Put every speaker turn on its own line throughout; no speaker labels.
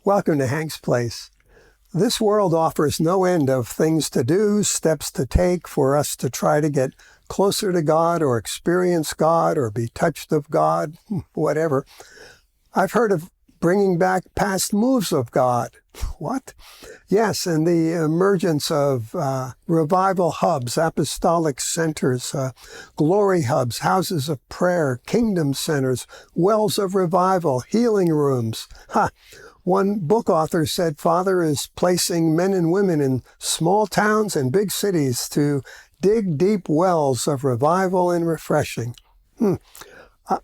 Welcome to Hank's Place. This world offers no end of things to do, steps to take for us to try to get closer to God or experience God or be touched of God, whatever. I've heard of bringing back past moves of God. What? Yes, and the emergence of revival hubs, apostolic centers, glory hubs, houses of prayer, kingdom centers, wells of revival, healing rooms. One book author said Father is placing men and women in small towns and big cities to dig deep wells of revival and refreshing.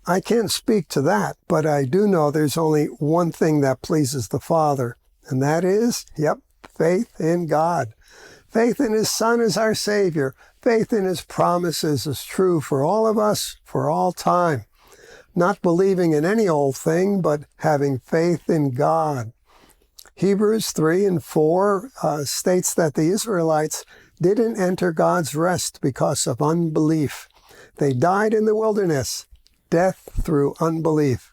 I can't speak to that, but I do know there's only one thing that pleases the Father, and that is, faith in God. Faith in His Son as our Savior. Faith in His promises is true for all of us, for all time. Not believing in any old thing, but having faith in God. Hebrews 3 and 4 states that the Israelites didn't enter God's rest because of unbelief. They died in the wilderness, death through unbelief.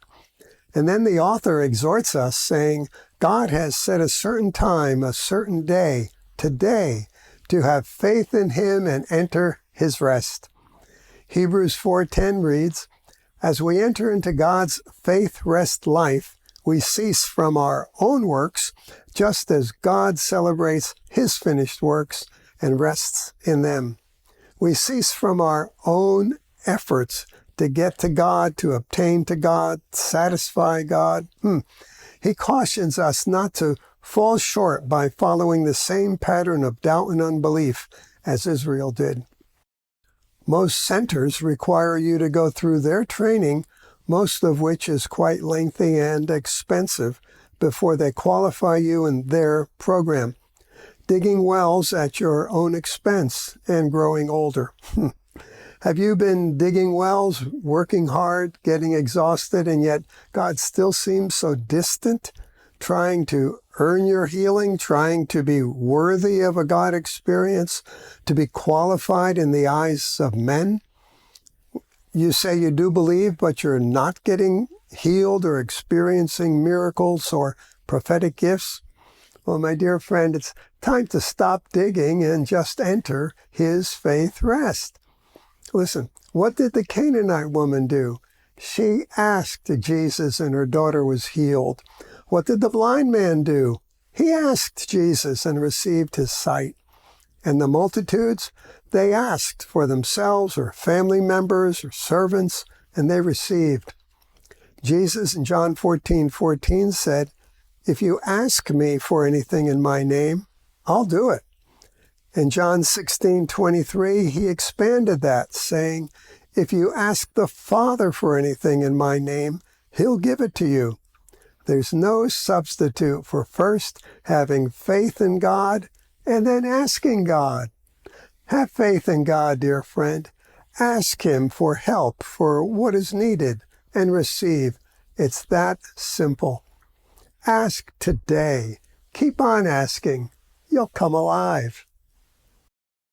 And then the author exhorts us, saying, God has set a certain time, a certain day, today, to have faith in Him and enter His rest. Hebrews 4:10 reads, as we enter into God's faith-rest life, we cease from our own works, just as God celebrates His finished works and rests in them. We cease from our own efforts to get to God, to obtain to God, satisfy God. He cautions us not to fall short by following the same pattern of doubt and unbelief as Israel did. Most centers require you to go through their training, most of which is quite lengthy and expensive, before they qualify you in their program. Digging wells at your own expense and growing older. Have you been digging wells, working hard, getting exhausted, and yet God still seems so distant? Trying to earn your healing, trying to be worthy of a God experience, to be qualified in the eyes of men? You say you do believe, but you're not getting healed or experiencing miracles or prophetic gifts? Well, my dear friend, it's time to stop digging and just enter His faith rest. Listen, what did the Canaanite woman do? She asked Jesus and her daughter was healed. What did the blind man do? He asked Jesus and received his sight. And the multitudes, they asked for themselves or family members or servants, and they received. Jesus in John 14:14 said, if you ask me for anything in my name, I'll do it. In John 16:23, He expanded that, saying, if you ask the Father for anything in my name, He'll give it to you. There's no substitute for first having faith in God and then asking God. Have faith in God, dear friend. Ask Him for help for what is needed and receive. It's that simple. Ask today. Keep on asking. You'll come alive.